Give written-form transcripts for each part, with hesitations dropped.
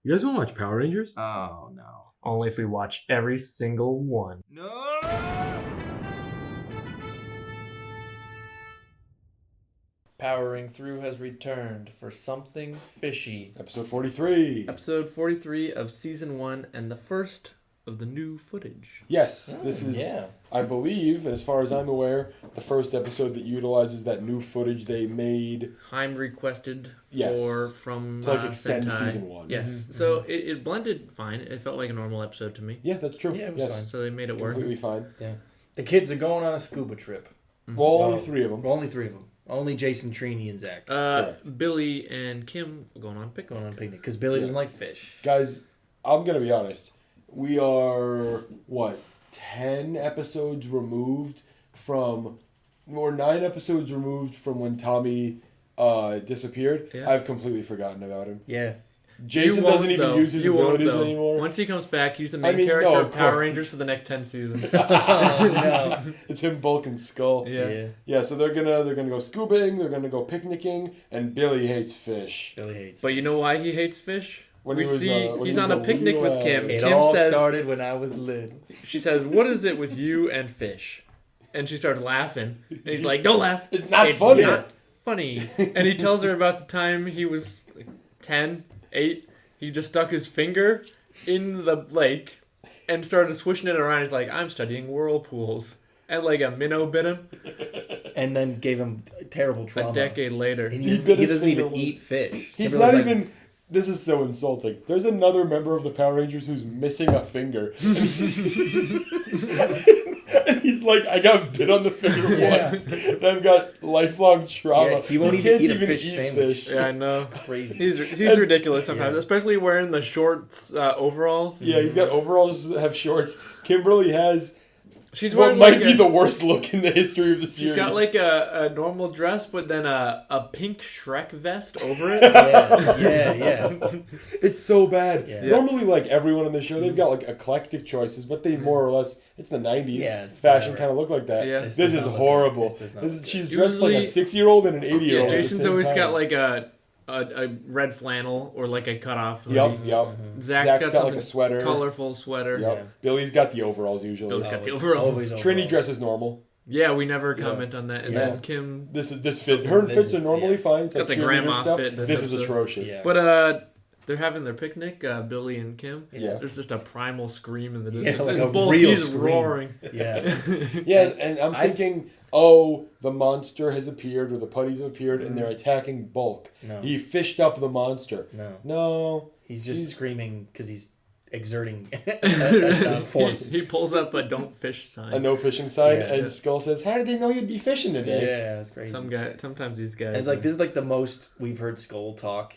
You guys want to watch Power Rangers? Oh, no. Only if we watch every single one. No! Powering Through has returned for something fishy. Episode 43. Episode 43 of Season 1 and the first of the new footage. Yes, this is, I believe, as far as I'm aware, the first episode that utilizes that new footage they made. Heim requested from to extend Sentai. Season 1. Yes, so it blended fine. It felt like a normal episode to me. Yeah, that's true. Yeah, it was fine. So they made it work. Completely fine. Yeah. The kids are going on a scuba trip. Well, only three of them. Only three of them. Only Jason, Trini, and Zach. Billy and Kim going on picnic. Going on a picnic because Billy doesn't like fish. Guys, I'm going to be honest. We are, 10 episodes removed from, or 9 episodes removed from when Tommy disappeared. Yeah. I've completely forgotten about him. Yeah. Jason doesn't even use his abilities anymore. Once he comes back, he's the main character of Power Rangers for the next 10 seasons. Oh, no. It's him, Bulk, and Skull. Yeah. So they're gonna go scubaing. They're gonna go picnicking, and Billy hates fish. Billy hates. But you know why he hates fish? When he's on a picnic with Kim. It Kim all says, started when I was little. She says, "What is it with you and fish?" And she starts laughing. And he's like, "Don't laugh. It's not funny. Not funny." And he tells her about the time he was 10, 8. He just stuck his finger in the lake and started swishing it around. He's like, "I'm studying whirlpools." And like a minnow bit him. And then gave him terrible trauma. A decade later. And he doesn't even eat fish. He's not even... This is so insulting. There's another member of the Power Rangers who's missing a finger. And he's like, I got bit on the finger once. And I've got lifelong trauma. Yeah, he won't even eat a fish sandwich. Yeah, I know. It's crazy. He's ridiculous sometimes, especially wearing the shorts overalls. Yeah, he's got overalls that have shorts. Kimberly has... She's what might be the worst look in the history of the series. She's got like a normal dress, but then a pink Shrek vest over it. Yeah. It's so bad. Yeah. Normally, like everyone on the show, they've got like eclectic choices, but they more or less, it's the 90s. Yeah, it's fashion whatever. kind of look like that. Yeah. This is horrible. She's dressed like a 6-year-old and an 80-year-old. Yeah, Jason's always got like a red flannel or like a cutoff hoodie. Yep. Zach's got like a sweater. Colorful sweater. Yep. Yeah. Billy's got the overalls usually. Billy's got the overalls. Always Trini dresses normal. Yeah, we never comment on that. And then Kim... This fit. Her fits are normally fine. It's got like the grandma stuff. fit. This is atrocious. Yeah. But they're having their picnic, Billy and Kim. Yeah. There's just a primal scream in the distance. Yeah, like it's a Bulk, real he's scream. roaring. Yeah. Yeah, and I'm thinking, the monster has appeared, or the putties have appeared, and they're attacking Bulk. No. He fished up the monster. No. He's just screaming because he's exerting force. He pulls up a "Don't fish" sign. A no fishing sign, and Skull says, "How did they know you'd be fishing today?" Yeah, that's crazy. Sometimes these guys. And like this is like the most we've heard Skull talk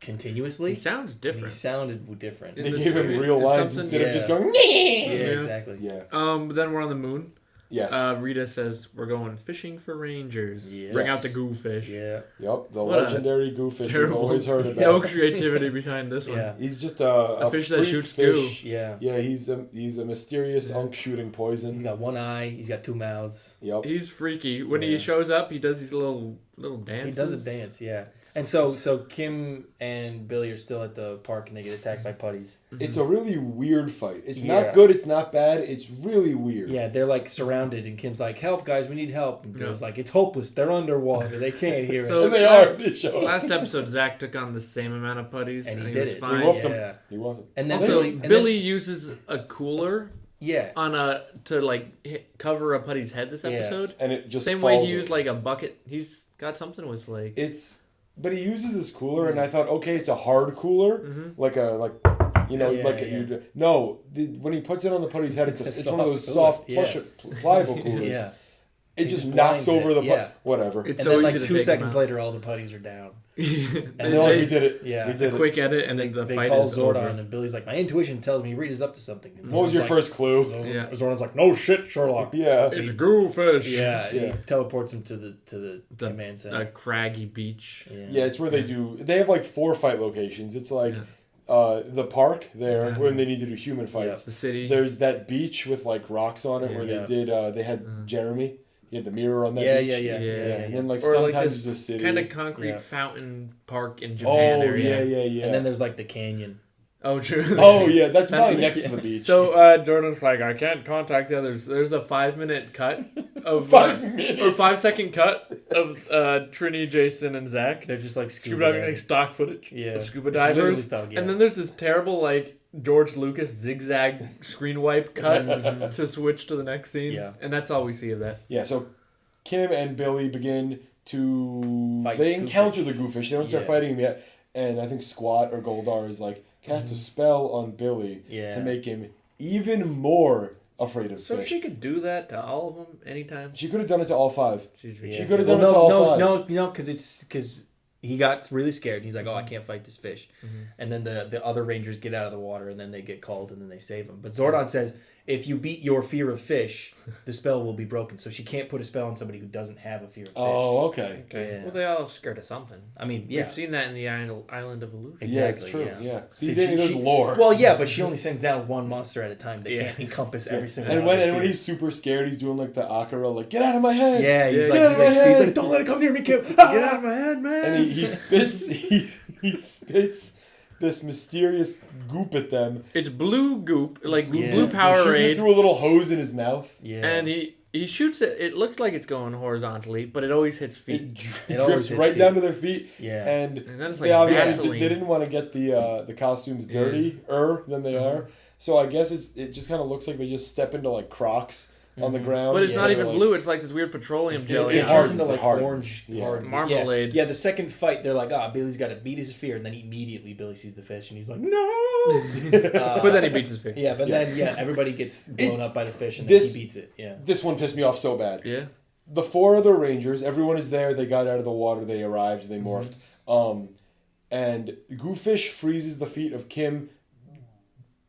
continuously. He sounds different. He sounded different. They gave him real lines instead of just going. Yeah, exactly. Yeah. Then we're on the moon. Yes. Rita says we're going fishing for rangers. Yes. Bring out the Goo Fish. Yeah. Yep. The legendary Goo Fish we've always heard about. No creativity behind this one. Yeah. He's just a fish that shoots fish. goo. Yeah. Yeah. He's a mysterious unk shooting poison. He's got one eye. He's got 2 mouths. Yep. He's freaky. When he shows up, he does these little dances. He does a dance, yeah. And so Kim and Billy are still at the park and they get attacked by putties. It's a really weird fight. It's not good, it's not bad, it's really weird. Yeah, they're like surrounded and Kim's like, "Help guys, we need help." And Bill's like, "It's hopeless. They're underwater. They can't hear So it." And they are. They show last episode, Zach took on the same amount of putties And he he did was it. fine. He whooped Yeah. him. He whooped him. And then Also, Billy, Billy uses a cooler yeah. to like cover a putty's head this episode. And it just Same falls way he used over. like a bucket. He's got something with like. But he uses this cooler, and I thought, okay, it's a hard cooler, when he puts it on the putty's head, it's one of those soft, pliable coolers. Yeah. It just knocks over the whatever. It's And so then easy like to 2 take seconds them out. later, all the putties are down. And they're like, we did it. Yeah. We did it. Quick edit, and then the They fight call is Zordon, over. and Billy's like, "My intuition tells me Rita's up to something." And What was your Zordon's first clue? Yeah. Zordon's like, "No shit, Sherlock." Yeah. It's Goo Fish. Yeah, Yeah. he teleports him to the command center. A craggy beach. Yeah, it's where they have like 4 fight locations. It's like the park there when they need to do human fights. The city. There's that beach with like rocks on it where they had Jeremy. He had the mirror on that beach. Yeah. And then like Or sometimes like it's the city. kind of concrete fountain park in Japan Oh, area. yeah. And then there's like the canyon. Oh, true. Oh yeah, that's probably next to the beach. So Jordan's like, I can't contact the others. There's a 5-minute cut of 5 minutes or 5-second cut of Trini, Jason, and Zach. They're just like Scuba diving, like stock footage of scuba divers. Stock, And then there's this terrible like George Lucas zigzag screen wipe cut to switch to the next scene. Yeah. And that's all we see of that. Yeah, so Kim and Billy begin to Fight they Goo encounter Fish. the Goo Fish. They don't start fighting him yet, and I think Squat or Goldar is like cast a spell on Billy to make him even more afraid of So fish. she could do that to all of them anytime. She could have done it to all 5. She Yeah. could have done it to all 5. No, because he got really scared. He's like, oh, I can't fight this fish. And then the other rangers get out of the water, and then they get called, and then they save him. But Zordon says, if you beat your fear of fish, the spell will be broken. So she can't put a spell on somebody who doesn't have a fear of fish. Oh, okay. Yeah. Well, they all scared of something. I mean, yeah. We've seen that in the Island of Illusion. Yeah, it's Exactly, true. yeah. Yeah. See, See, Danny, there's she- lore. Well, yeah, but she only sends down one monster at a time. They can't encompass every single and one. when he's super scared, he's doing like the Akira, like, get out of my head. Yeah, he's Yeah, like, get out of my he's head. like, don't let it come near me, Kim. Get out of my head, man! And he spits he spits this mysterious goop at them. It's blue goop, like Yeah. blue They're shooting it Powerade, through a little hose in his mouth. Yeah. and he shoots it. It looks like it's going horozontally, but it always hits feet. It always drips hits right feet. down to their feet. Yeah. And And then it's they like obviously Vaseline. they didn't want to get the costumes dirtier than they are. So I guess it just kind of looks like they just step into like Crocs on the ground. But it's not They're even like- blue. It's like this weird petroleum jelly. It it turns into hardens, like it hardens. orange Yeah. hard Marmalade. Yeah, the second fight, they're like, Billy's got to beat his fear, and then immediately Billy sees the fish, and he's like, no. But then he beats his fish. Yeah, but then everybody gets blown It's- up by the fish, and then this- he beats it. Yeah. This one pissed me off so bad. Yeah. The 4 other Rangers, everyone is there. They got out of the water. They arrived. They morphed. And Goo Fish freezes the feet of Kim,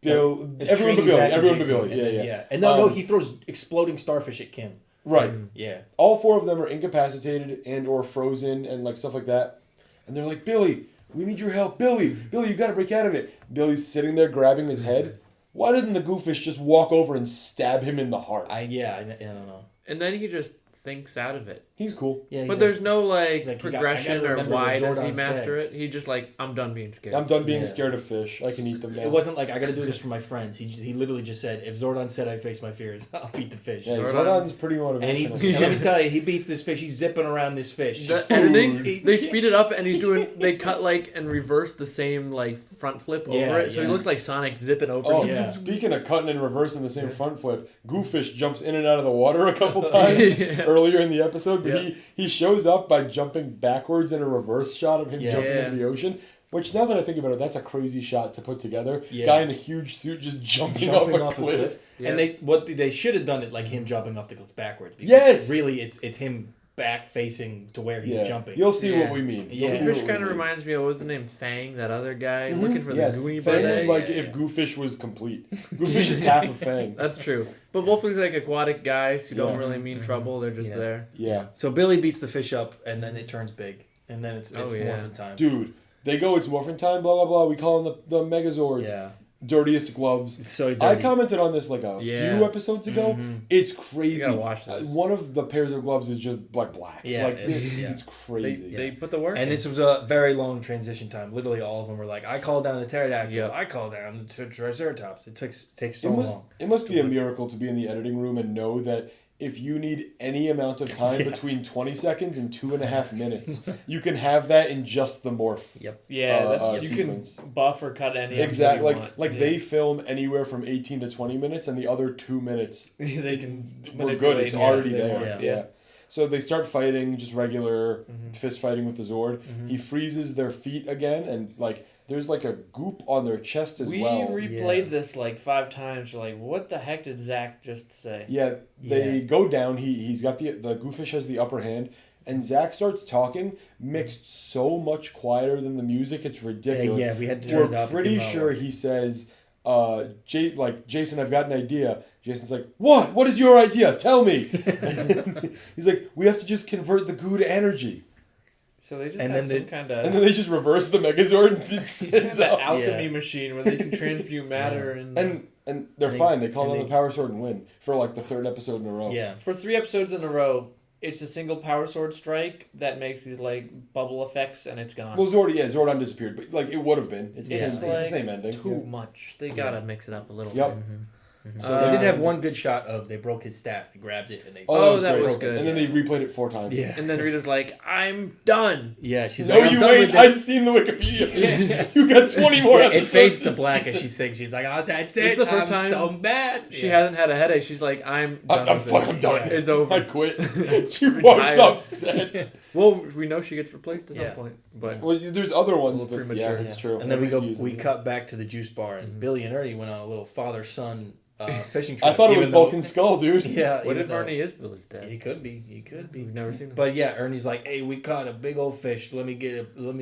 Bill, everyone but Trini, Billy. Zach, and Everyone but Jason, Billy. and then- Yeah. And no, he throws exploding starfish at Kim. Right. Yeah. All 4 of them are incapacitated and or frozen and like stuff like that. And they're like, Billy, we need your help. Billy, you got to break out of it. Billy's sitting there grabbing his head. Why doesn't the Goo Fish just walk over and stab him in the heart? I don't know. And then he just thinks out of it. He's cool. Yeah, he's But like, there's no like like, I progression gotta or remember why what does he Zordon master it. He just like, I'm done being scared. I'm done being Yeah. scared of fish. I can eat them now. It wasn't like I got to do this for my friends. He literally just said, if Zordon said I face my fears, I'll beat the fish. Yeah, Zordon- Zordon's pretty And, he, motivational. and let me tell you, he beats this fish. He's zipping around this fish. The Just editing, food. they speed it up and he's doing. They cut like and reverse the same like front flip over Yeah, it, so he yeah. looks like Sonic zipping over. Oh, Yeah. speaking of cutting and reversing the same front flip, Goo Fish jumps in and out of the water a couple times Yeah. earlier in the episode, but Yeah. he shows up by jumping backwards in a reverse shot of him Yeah. jumping Yeah. into the ocean. Which, now that I think about it, that's a crazy shot to put together. Yeah. Guy in a huge suit just jumping jumping off a cliff. Yeah. And they should have done it like him jumping off the cliff backwards. Because Yes! really, it's him back facing to where he's Yeah. jumping. You'll see Yeah. what we mean. Yeah. You'll see Fish what we kind of mean. reminds me of what's his name, Fang, that other guy Mhm. looking for Yes. the gooey Fang bird is egg. like Yeah. if Goo Fish was complete. Goo Fish is half a Fang. That's true. But both look like aquatic guys who don't Yeah. really mean trouble. They're just Yeah. there. Yeah. So Billy beats the fish up, and then it turns big, and then it's Oh, yeah. morphin' time. Dude, they go, it's morphin time, blah, blah, blah. We call them the Megazords. Yeah. Dirtiest gloves. So I dirty. commented on this like a Yeah. few episodes ago. Mhm. It's crazy. You gotta watch this. One of the pairs of gloves is just like black. Yeah, like yeah. it's They, crazy. they put the work And in. this was a very long transition time. Literally, all of them were like, "I called down the pterodactyl. Yep. I called down the triceratops." It takes so it must long. it must be a miracle to be in the editing room and know that if you need any amount of time Yeah. between 20 seconds and 2.5 minutes, you can have that in just the morph. Yep. Yeah, you sequence. can buff or cut any. Exactly. Like Like yeah. they film anywhere from 18 to 20 minutes, and the other 2 minutes they can. we're good. It's manipulate already as they there. want. Yeah. So they start fighting, just regular fist fighting with the Zord. Mhm. He freezes their feet again, and like there's like a goop on their chest as We well. replayed Yeah. this like 5 times. Like, what the heck did Zach just say? Yeah, they Yeah. go down. He's got the Goo Fish has the upper hand, and Zach starts talking mixed so much quieter than the music. It's ridiculous. Yeah, we had to turn it We're up. pretty sure he says, Jason, I've got an idea. Jason's like, what? What is your idea? Tell me. He's like, we have to just convert the goo to energy. So they just And have then some kind And of then they just reverse the Megazord and it stands up. alchemy Yeah. machine where they can transmute matter and. And they're And fine. They call and on the Power Sword and win for like the 3rd episode in a row. Yeah. For 3 episodes in a row, it's a single power sword strike that makes these like bubble effects, and it's gone. Well, Zordon disappeared, but like it would have been. It's the It's same. It's the like same ending. Too much. They gotta mix it up a little Yep. bit. So they did have one good shot of they broke his staff, he grabbed it, and they. Oh, that was great. good. And then they replayed it 4 times. Yeah. And then Rita's like, "I'm done." Yeah, she's No, like, you I'm done wait. with this. I've seen the Wikipedia page. You got 20 more Yeah, it episodes. fades to black as she sings. She's like, "Oh, that's This it. is the first I'm time so bad." She hasn't had a headache. She's like, "I'm done." I'm with fucking it. done. It's over. I quit. She walks Tired. upset. Well, we know she gets replaced at Yeah. some point, but Well, there's other ones, little but yeah, premature. it's true. And then we Every go. season, We yeah. cut back to the juice bar, and Billy and Ernie went on a little father-son fishing trip. I thought it was even though- Bulk and Skull, dude. Yeah. what even if though- Ernie is Billy's dad? He could be. He could be. We've never seen him. But yeah, Ernie's like, "Hey, we caught a big old fish. Let me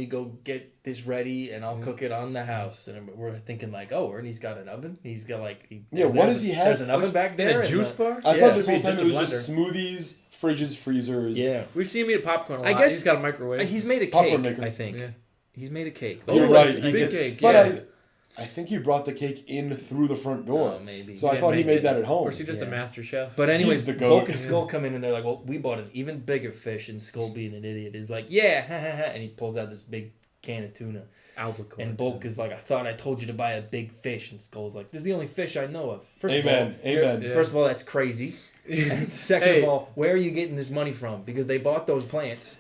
go get this ready, and I'll cook it on the house." And we're thinking like, "Oh, Ernie's got an oven. He's got like, Yeah, what does he have? There's an oven back in there. a and juice the- bar. I Yeah, thought this so whole just time a it was just smoothies, fridges, freezers. Yeah, We see him eat popcorn a lot. I guess- He's got a microwave. he's made a Popcorn cake. maker. I think Yeah. he's made a cake. You're Oh, right. it's a He big did. cake, But yeah. I think he brought the cake in through the front door. Oh, maybe. So He I thought he didn't make made it. that at home. Or is he just a Yeah. master chef? But anyways, He's the goat. Bulk and Skull come in and they're like, "Well, we bought an even bigger fish." And Skull, being an idiot, is like, "Yeah, ha ha ha," and he pulls out this big can of tuna. albacore. And Bulk is like, "I thought I told you to buy a big fish." And Skull's like, "This is the only fish I know of." First Amen. of all, you're- Amen. Yeah. First of all, that's crazy. And second Hey. of all, where are you getting this money from? Because they bought those plants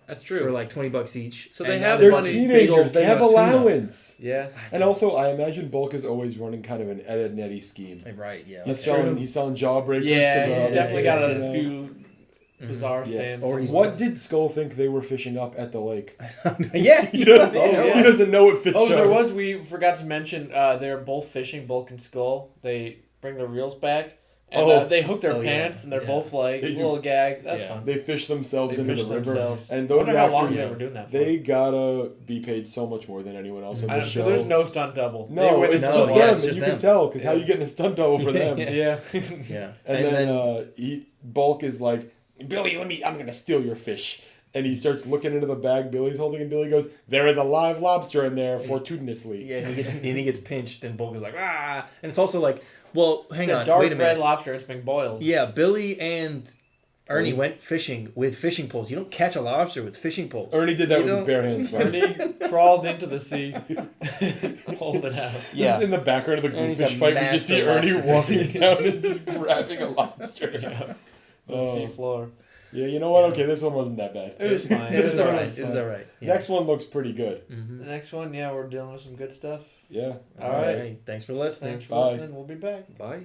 That's true. for like $20 each. So and they now have they're They're money. big old teenagers. They can have of tuna. allowance. Yeah. And also, I imagine Bulk is always running kind of an Ed, Ed and Eddie scheme. Right, yeah. He's that's selling. true. He's selling jawbreakers. to Yeah, the he's other definitely got kids, a you know? few bizarre Yeah. stands. Or he's- What did Skull think they were fishing up at the lake? Yeah, He doesn't, yeah. he doesn't know what fish Oh, there are. was. We forgot to mention. They're both fishing, Bulk and Skull. They bring their reels back, and Oh. they hook their Oh, yeah. pants, and they're Yeah. both like They do. little gag. That's Yeah. fun. They fish themselves They into fish the river, themselves. and I those wonder how long actors, they were doing that for. they gotta be paid so much more than anyone else on I the don't, show. there's no stunt double. They No, win it's it just No, them, yeah, and it's just you them. can tell because how Yeah. you getting a stunt double for them? Yeah. Yeah. Yeah. And then Bulk is like, "Billy, I'm gonna steal your fish." And he starts looking into the bag Billy's holding, and Billy goes, "There is a live lobster in there, fortuitously." Yeah, and he gets pinched, and Bulk is like, "Ah!" And it's also like, well, hang It's a on, dark wait a minute. red lobster. It's been boiled. Yeah, Billy and Ernie Ernie. went fishing with fishing poles. You don't catch a lobster with fishing poles. Ernie did that You with his don't- bare hands. Right? Ernie crawled into the sea, pulled it out. Yeah. Just in the background of the Goo Ernie's Fish a fight, we just see master Ernie lobster walking fisher. down and just grabbing a lobster. Yeah. The Oh. sea floor. Yeah, you know what? Okay, this one wasn't that bad. It was fine. It was This one alright. It was fine. alright. Yeah. Next one looks pretty good. Mhm. The next one, yeah, we're dealing with some good stuff. Yeah. All right. Thanks for listening. Thanks for Bye. listening. We'll be back. Bye.